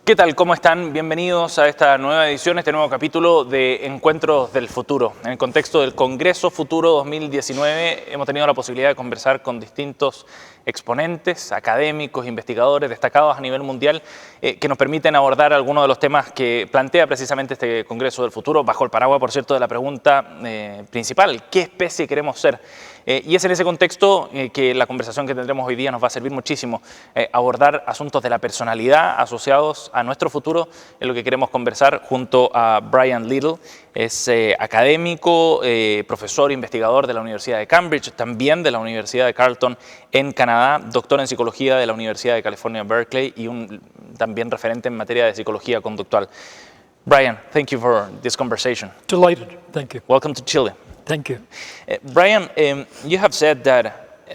¿Qué tal? ¿Cómo están? Bienvenidos a esta nueva edición, este nuevo capítulo de Encuentros del Futuro. En el contexto del Congreso Futuro 2019 hemos tenido la posibilidad de conversar con distintos exponentes, académicos, investigadores destacados a nivel mundial que nos permiten abordar algunos de los temas que plantea precisamente este Congreso del Futuro, bajo el paraguas, por cierto, de la pregunta principal: ¿qué especie queremos ser? Y es en ese contexto que la conversación que tendremos hoy día nos va a servir muchísimo. Abordar asuntos de la personalidad asociados a nuestro futuro es lo que queremos conversar junto a Brian Little. Es académico, profesor, investigador de la Universidad de Cambridge, también de la Universidad de Carleton en Canadá, doctor en psicología de la Universidad de California, Berkeley, y también referente en materia de psicología conductual. Brian, thank you for this conversation. Delighted, thank you. Welcome to Chile. Thank you. Brian, you have said that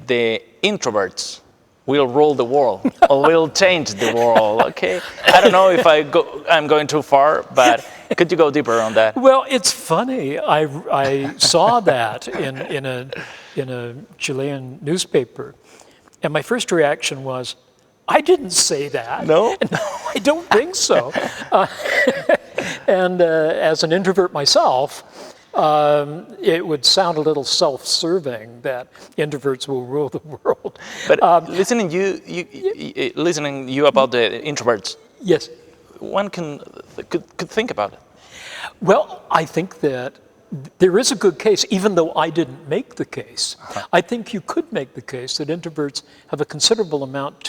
the introverts will rule the world or will change the world. Okay, I don't know if I'm going too far, but could you go deeper on that? Well, it's funny. I saw that in a Chilean newspaper, and my first reaction was, I didn't say that. No? No, I don't think so. And as an introvert myself, it would sound a little self-serving that introverts will rule the world. But listening you about the introverts, yes, one could think about it. Well, I think that there is a good case, even though I didn't make the case. I think you could make the case that introverts have a considerable amount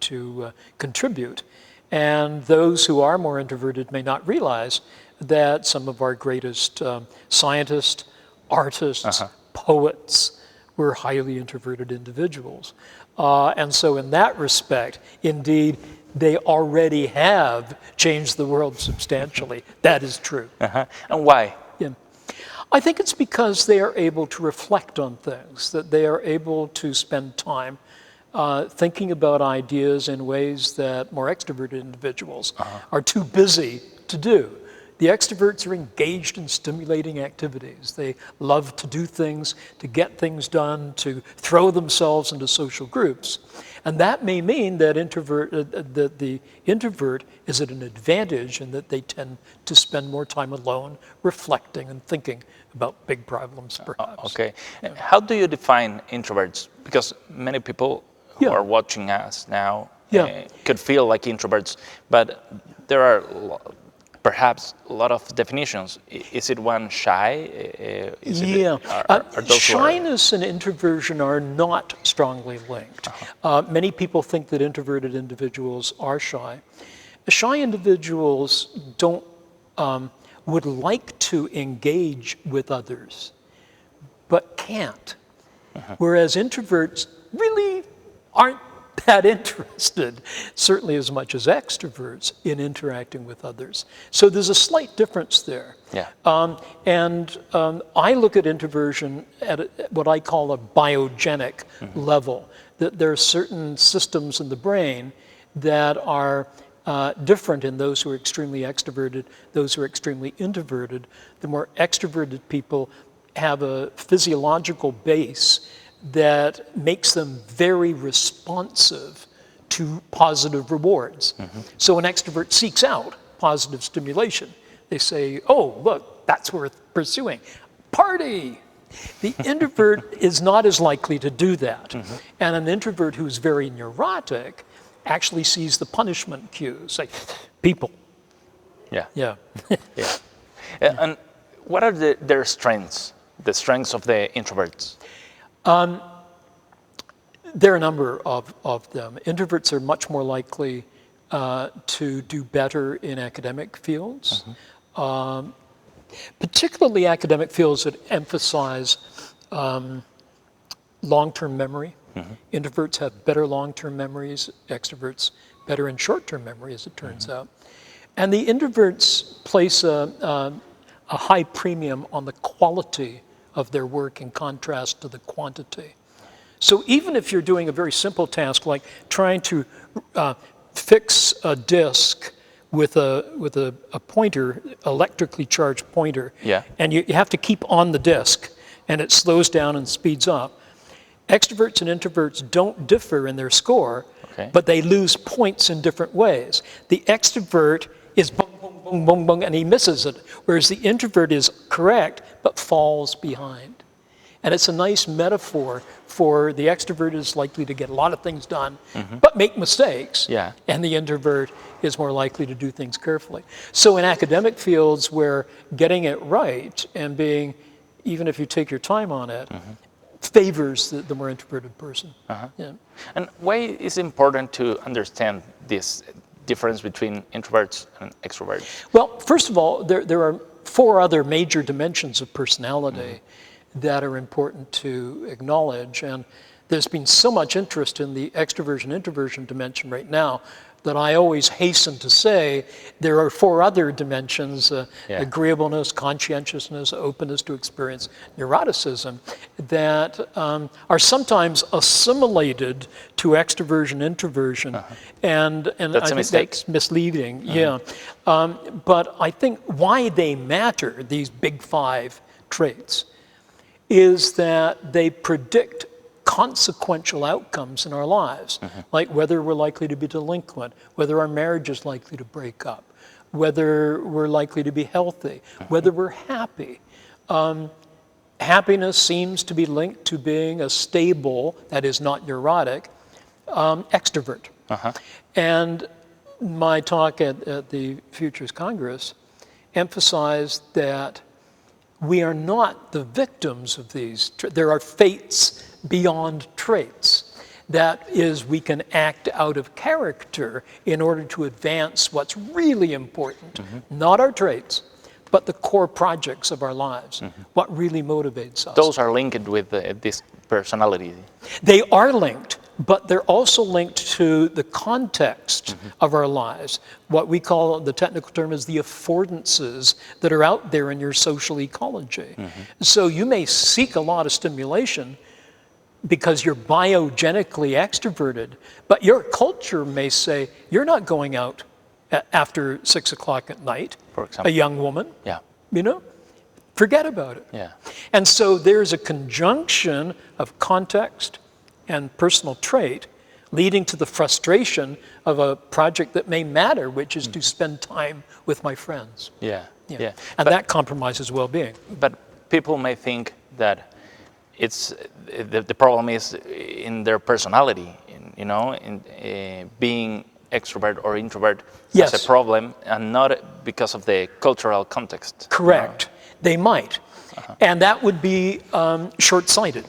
to contribute, and those who are more introverted may not realize that some of our greatest scientists, artists, poets were highly introverted individuals. And so in that respect, indeed, they already have changed the world substantially. That is true. And why? Yeah. I think it's because they are able to reflect on things, that they are able to spend time thinking about ideas in ways that more extroverted individuals are too busy to do. The extroverts are engaged in stimulating activities. They love to do things, to get things done, to throw themselves into social groups. And that may mean that the introvert is at an advantage in that they tend to spend more time alone, reflecting and thinking about big problems, perhaps. Okay. How do you define introverts? Because many people who are watching us now could feel like introverts, but there are perhaps a lot of definitions. Is it one shy? Shyness and introversion are not strongly linked. Many people think that introverted individuals are shy. Shy individuals would like to engage with others, but can't. Whereas introverts really aren't that interested, certainly as much as extroverts, in interacting with others. So there's a slight difference there. Yeah. I look at introversion at what I call a biogenic level, that there are certain systems in the brain that are different in those who are extremely extroverted, those who are extremely introverted. The more extroverted people have a physiological base that makes them very responsive to positive rewards. So an extrovert seeks out positive stimulation. They say, oh, look, that's worth pursuing. Party! The introvert is not as likely to do that. And an introvert who's very neurotic actually sees the punishment cues, like people. Yeah. And what are their strengths, the strengths of the introverts? There are a number of them. Introverts are much more likely to do better in academic fields, particularly academic fields that emphasize long-term memory. Introverts have better long-term memories, extroverts better in short-term memory, as it turns out. And the introverts place a high premium on the quality of their work in contrast to the quantity. So even if you're doing a very simple task like trying to fix a disk with a pointer, electrically charged pointer, and you have to keep on the disk, and it slows down and speeds up, extroverts and introverts don't differ in their score Okay. but they lose points in different ways. The extrovert is boom, boom, boom, boom, boom, and he misses it, whereas the introvert is correct, but falls behind. And it's a nice metaphor for the extrovert is likely to get a lot of things done, but make mistakes. Yeah. And the introvert is more likely to do things carefully. So in academic fields where getting it right and being, even if you take your time on it, favors the more introverted person. Yeah. And why is it important to understand this difference between introverts and extroverts? Well, first of all, there are 4 other major dimensions of personality that are important to acknowledge. And there's been so much interest in the extroversion-introversion dimension right now that I always hasten to say there are 4 other dimensions, agreeableness, conscientiousness, openness to experience, neuroticism, that are sometimes assimilated to extroversion, introversion. And That's I think mistake. that's misleading, but I think why they matter, these big 5 traits, is that they predict consequential outcomes in our lives, like whether we're likely to be delinquent, whether our marriage is likely to break up, whether we're likely to be healthy, whether we're happy. Happiness seems to be linked to being a stable, that is not neurotic, extrovert. And my talk at the Futures Congress emphasized that we are not the victims of these. There are fates beyond traits. That is, we can act out of character in order to advance what's really important, not our traits, but the core projects of our lives, what really motivates us. Those are linked with this personality. They are linked, but they're also linked to the context of our lives. What we call, the technical term is the affordances that are out there in your social ecology. So you may seek a lot of stimulation because you're biogenically extroverted, but your culture may say, you're not going out after 6 o'clock at night, for example. a young woman, Yeah. you know, forget about it. Yeah. And so there's a conjunction of context and personal trait leading to the frustration of a project that may matter, which is to spend time with my friends. Yeah. Yeah. And that compromises well-being. But people may think that it's the problem is in their personality, in being extrovert or introvert as a problem, and not because of the cultural context. Correct. They might. And that would be short-sighted.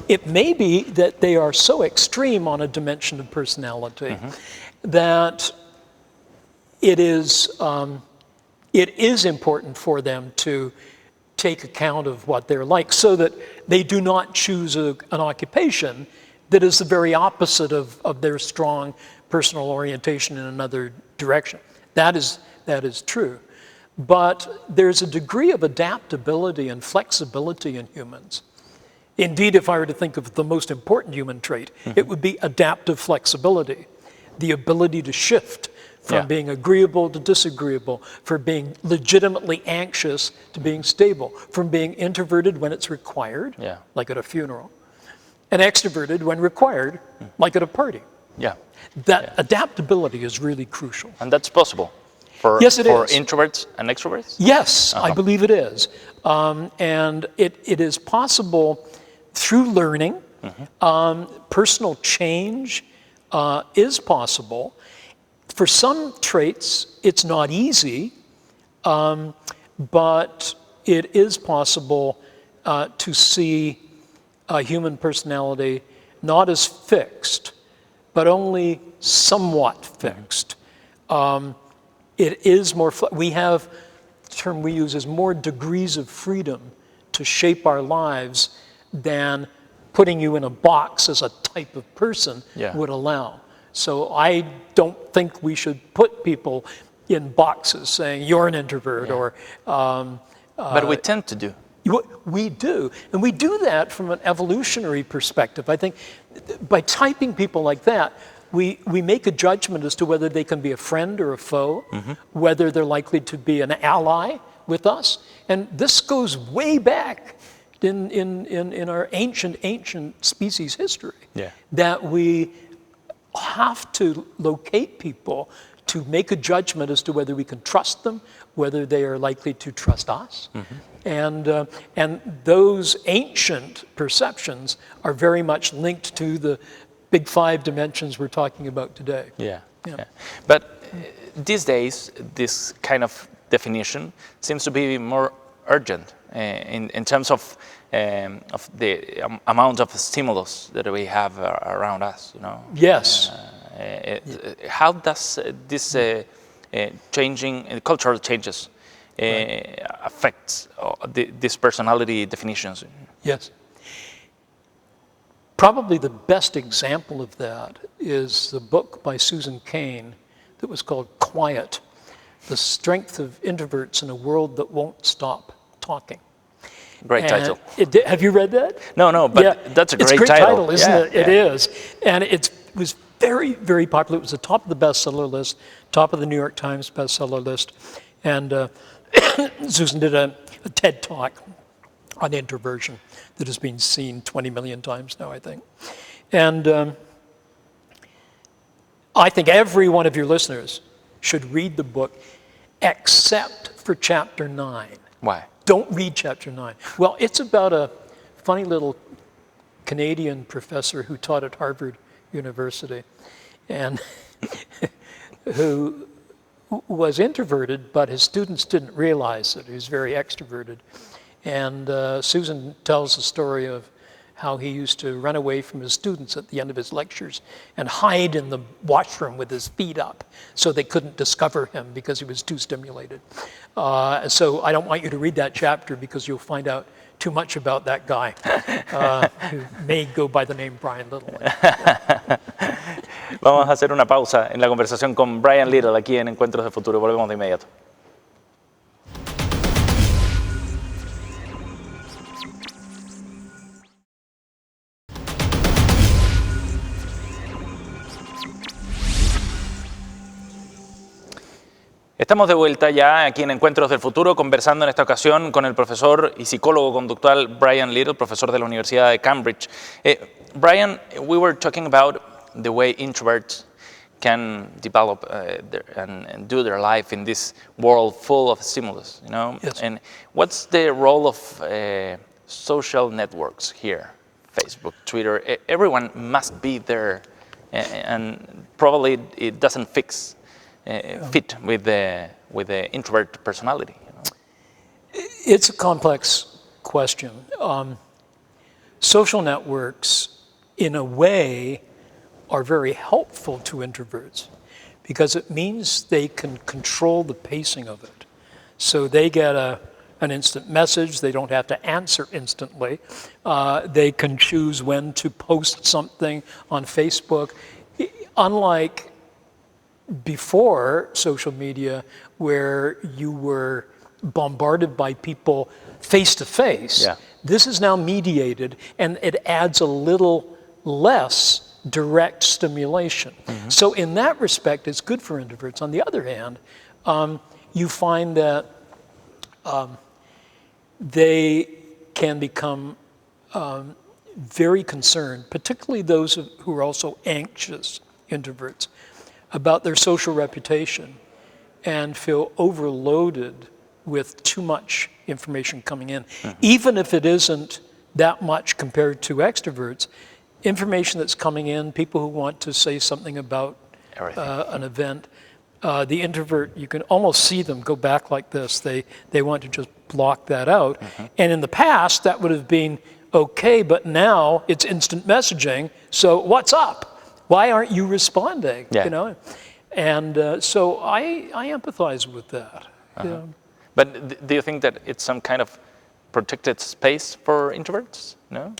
It may be that they are so extreme on a dimension of personality that it is important for them to take account of what they're like so that they do not choose an occupation that is the very opposite of their strong personal orientation in another direction. That is true. But there's a degree of adaptability and flexibility in humans. Indeed, if I were to think of the most important human trait, it would be adaptive flexibility, the ability to shift from being agreeable to disagreeable, from being legitimately anxious to being stable, from being introverted when it's required, like at a funeral, and extroverted when required, like at a party. Yeah. That adaptability is really crucial. And that's possible for introverts and extroverts? Yes, I believe it is. And it is possible through learning. Personal change is possible. For some traits, it's not easy, but it is possible to see a human personality not as fixed, but only somewhat fixed. It is more, we have, the term we use is more degrees of freedom to shape our lives than putting you in a box as a type of person would allow. So I don't think we should put people in boxes saying you're an introvert or... but we tend to do. We do. And we do that from an evolutionary perspective. I think by typing people like that, we make a judgment as to whether they can be a friend or a foe, whether they're likely to be an ally with us. And this goes way back in our ancient species history, that we have to locate people to make a judgment as to whether we can trust them, whether they are likely to trust us. And those ancient perceptions are very much linked to the big 5 dimensions we're talking about today. Yeah. But these days, this kind of definition seems to be more urgent in terms of the amount of stimulus that we have around us. Yes. How does this changing cultural changes affect these personality definitions? Yes. Probably the best example of that is the book by Susan Cain that was called Quiet: The Strength of Introverts in a World That Won't Stop Talking. Great title. Have you read that? No, but that's a great title. It's a great title, isn't it? It is. And it was very, very popular. It was the top of the bestseller list, top of the New York Times bestseller list. And Susan did a TED Talk on introversion that has been seen 20 million times now, I think. And I think every one of your listeners should read the book except for chapter 9. Why? Don't read chapter 9. Well, it's about a funny little Canadian professor who taught at Harvard University and who was introverted, but his students didn't realize it. He was very extroverted. And Susan tells the story of how he used to run away from his students at the end of his lectures and hide in the washroom with his feet up so they couldn't discover him because he was too stimulated. So I don't want you to read that chapter because you'll find out too much about that guy who may go by the name Brian Little. Vamos a hacer una pausa en la conversación con Brian Little aquí en Encuentros del Futuro. Volvemos de inmediato. Estamos de vuelta ya aquí en Encuentros del Futuro, conversando en esta ocasión con el profesor y psicólogo conductual Brian Little, profesor de la Universidad de Cambridge. Brian, we were talking about the way introverts can develop and do their life in this world full of stimulus, Yes. And what's the role of social networks here? Facebook, Twitter, everyone must be there, and probably it doesn't fit with the introvert personality. It's a complex question. Social networks, in a way, are very helpful to introverts because it means they can control the pacing of it. So they get an instant message. They don't have to answer instantly. They can choose when to post something on Facebook. Unlike before social media, where you were bombarded by people face to face, this is now mediated, and it adds a little less direct stimulation. So in that respect, it's good for introverts. On the other hand, you find that they can become very concerned, particularly those who are also anxious introverts, about their social reputation and feel overloaded with too much information coming in. Even if it isn't that much compared to extroverts, information that's coming in, people who want to say something about an event, the introvert, you can almost see them go back like this. They want to just block that out. And in the past, that would have been okay, but now it's instant messaging. So what's up? Why aren't you responding? And so I empathize with that. But do you think that it's some kind of protected space for introverts? No?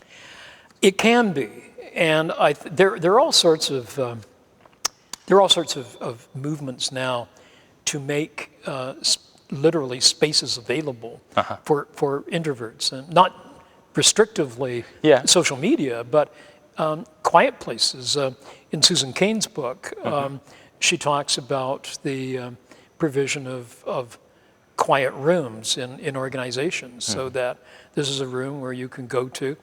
It can be, and there are all sorts of movements now to make literally spaces available for introverts, and not restrictively social media, but quiet places. In Susan Cain's book, she talks about the provision of quiet rooms in organizations, so that this is a room where you can go to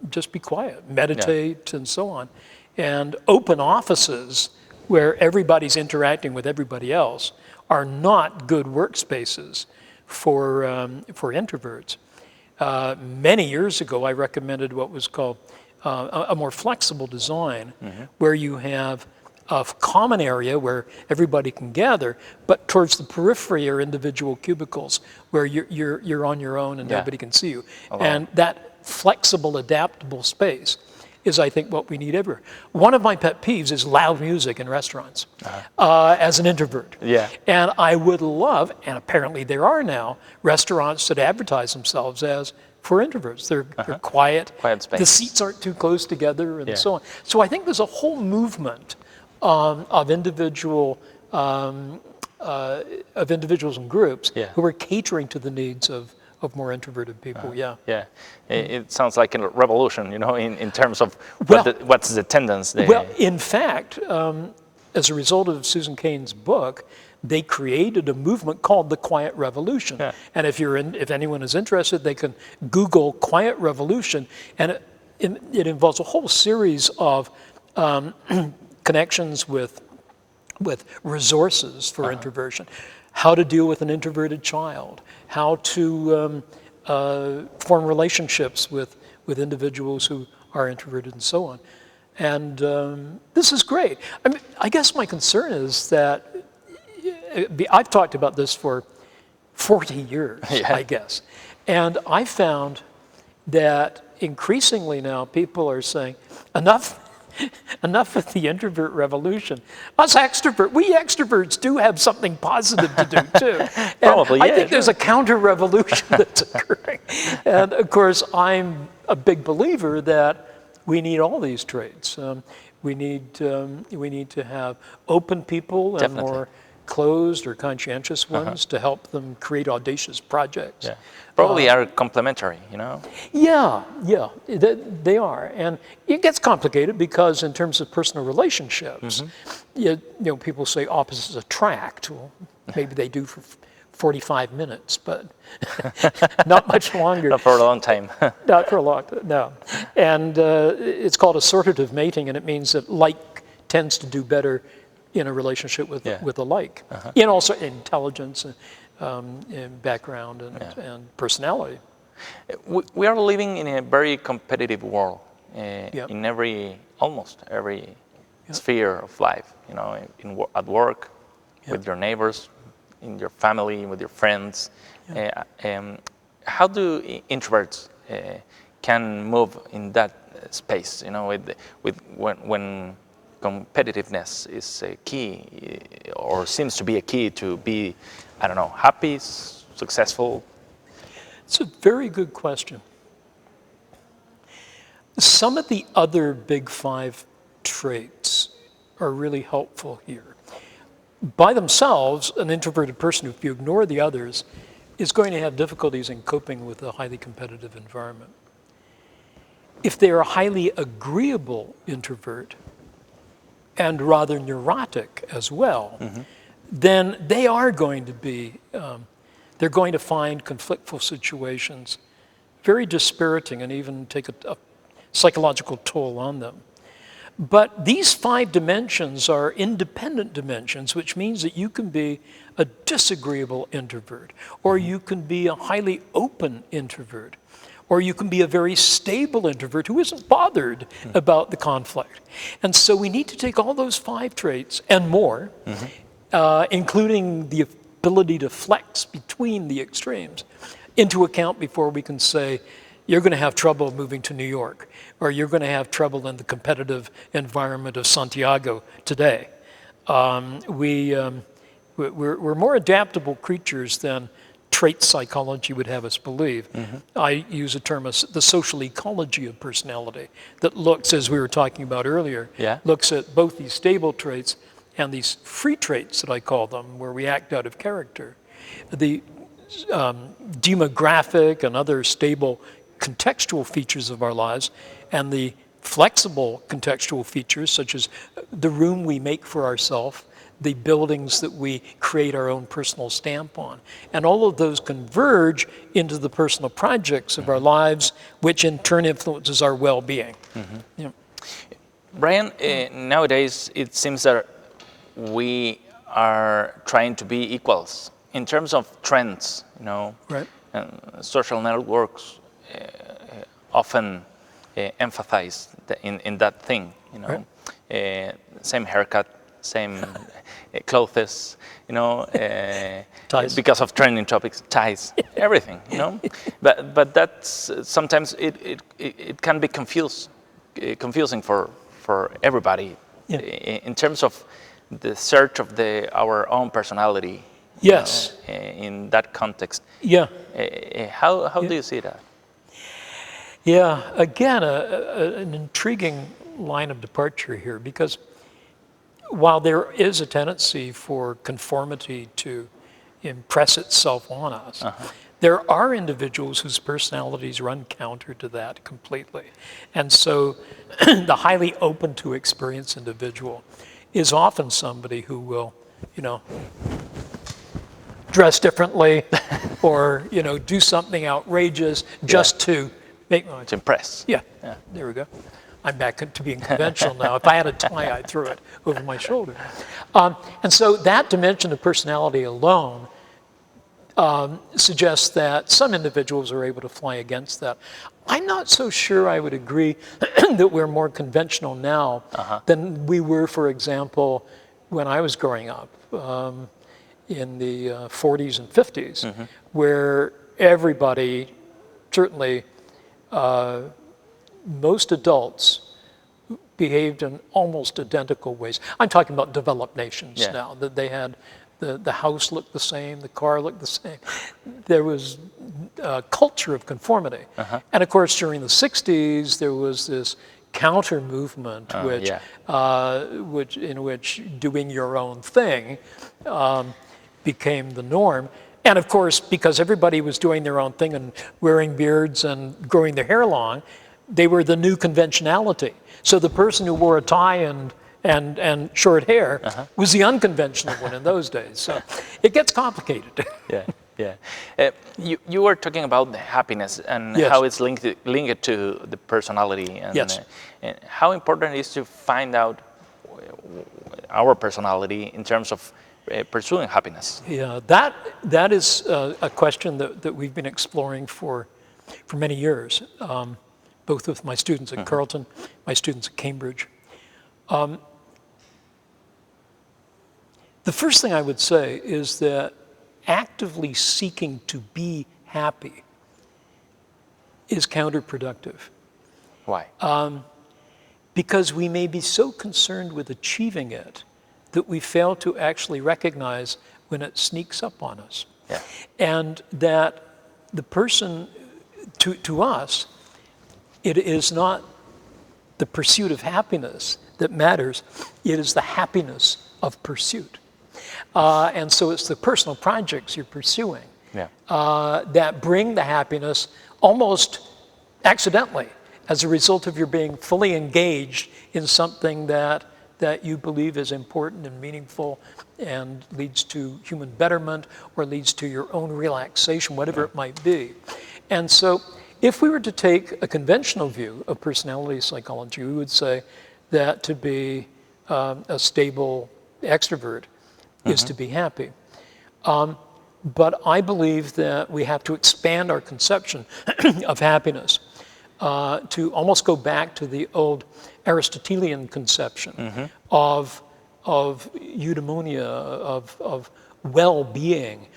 just be quiet, meditate, and so on. And open offices where everybody's interacting with everybody else are not good workspaces for introverts. Many years ago, I recommended what was called a more flexible design, where you have a common area where everybody can gather, but towards the periphery are individual cubicles where you're on your own and nobody can see you. And that flexible, adaptable space is, I think, what we need everywhere. One of my pet peeves is loud music in restaurants, as an introvert. Yeah. And I would love, and apparently there are now, restaurants that advertise themselves as for introverts. They're quiet. Quiet space. The seats aren't too close together and so on. So I think there's a whole movement of individuals and groups who are catering to the needs of more introverted people. It sounds like a revolution, in terms of what's the tendency there. Well, in fact, as a result of Susan Cain's book, they created a movement called the Quiet Revolution. And if anyone is interested, they can Google Quiet Revolution, and it involves a whole series of connections with resources for introversion, how to deal with an introverted child, how to form relationships with individuals who are introverted, and so on. And this is great. I mean, I guess my concern is that I've talked about this for 40 years, I guess. And I found that increasingly now people are saying, enough of the introvert revolution. Us we extroverts do have something positive to do too. Probably, I think there's a counter-revolution that's occurring. And of course, I'm a big believer that we need all these traits. We need to have open people and more closed or conscientious ones to help them create audacious projects. Probably are complementary, Yeah, they are. And it gets complicated because in terms of personal relationships, people say opposites attract. Well, maybe they do for 45 minutes, but not much longer. Not for a long time. Not for a long time, no. And it's called assortative mating, and it means that like tends to do better in a relationship with a like. And also intelligence and background and personality. We are living in a very competitive world in almost every sphere of life. At work, with your neighbors, in your family, with your friends. How do introverts can move in that space? When competitiveness is a key, or seems to be a key to be, happy, successful? It's a very good question. Some of the other big 5 traits are really helpful here. By themselves, an introverted person, if you ignore the others, is going to have difficulties in coping with a highly competitive environment. If they are a highly agreeable introvert, and rather neurotic as well, then they are going to be, they're going to find conflictful situations very dispiriting and even take a psychological toll on them. But these 5 dimensions are independent dimensions, which means that you can be a disagreeable introvert, or you can be a highly open introvert, or you can be a very stable introvert who isn't bothered about the conflict. And so we need to take all those 5 traits and more, including the ability to flex between the extremes, into account before we can say, you're going to have trouble moving to New York, or you're going to have trouble in the competitive environment of Santiago today. We're more adaptable creatures than trait psychology would have us believe. I use a term, the social ecology of personality, that looks, as we were talking about earlier, looks at both these stable traits and these free traits that I call them, where we act out of character. The demographic and other stable contextual features of our lives, and the flexible contextual features, such as the room we make for ourselves, the buildings that we create our own personal stamp on. And all of those converge into the personal projects of our lives, which in turn influences our well-being. Brian, nowadays it seems that we are trying to be equals in terms of trends, you know. Right. Social networks often emphasize in that thing, you know. Right. Same haircut, same clothes, you know, Ties. because of trending topics, ties, everything, you know. But that's sometimes it can be confusing for everybody in terms of the search of our own personality. Yes. You know, in that context. Yeah. How do you see that? Yeah. Again, an intriguing line of departure here, because while there is a tendency for conformity to impress itself on us, there are individuals whose personalities run counter to that completely. And so the highly open to experience individual is often somebody who will, you know, dress differently or, you know, do something outrageous just to make noise. To impress. Yeah, there we go. I'm back to being conventional now. If I had a tie, I'd throw it over my shoulder. And so that dimension of personality alone suggests that some individuals are able to fly against that. I'm not so sure I would agree that we're more conventional now than we were, for example, when I was growing up in the 40s and 50s, where everybody, certainly most adults, behaved in almost identical ways. I'm talking about developed nations now, that they had the house looked the same, the car looked the same. There was a culture of conformity. And of course, during the 60s, there was this counter movement, in which doing your own thing became the norm. And of course, because everybody was doing their own thing and wearing beards and growing their hair long, they were the new conventionality. So the person who wore a tie and short hair was the unconventional one in those days. So it gets complicated. You were talking about the happiness and how it's linked to the personality. And, and how important it is to find out our personality in terms of pursuing happiness. Yeah, that is a question that we've been exploring for many years, both with my students at Carleton, my students at Cambridge. The first thing I would say is that actively seeking to be happy is counterproductive. Why? Because we may be so concerned with achieving it that we fail to actually recognize when it sneaks up on us. And that the person, to us, it is not the pursuit of happiness that matters, it is the happiness of pursuit. And so it's the personal projects you're pursuing that bring the happiness almost accidentally as a result of your being fully engaged in something that you believe is important and meaningful and leads to human betterment or leads to your own relaxation, whatever it might be. And so if we were to take a conventional view of personality psychology, we would say that to be a stable extrovert is to be happy. But I believe that we have to expand our conception of happiness to almost go back to the old Aristotelian conception of eudaimonia, of well-being,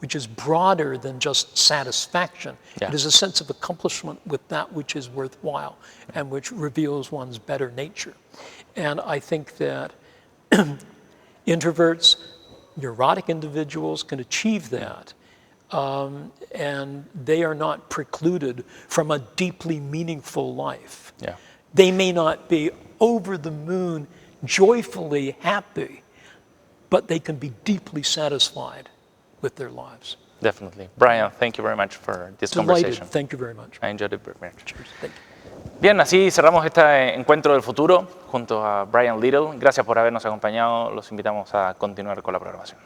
which is broader than just satisfaction. It is a sense of accomplishment with that which is worthwhile and which reveals one's better nature. And I think that introverts, neurotic individuals can achieve that. And they are not precluded from a deeply meaningful life. They may not be over the moon joyfully happy, but they can be deeply satisfied with their lives. Definitely. Brian, thank you very much for this conversation. Thank you very much. I enjoyed it very much. Cheers. Thank you. Bien, así cerramos este Encuentro del Futuro junto a Brian Little. Gracias por habernos acompañado. Los invitamos a continuar con la programación.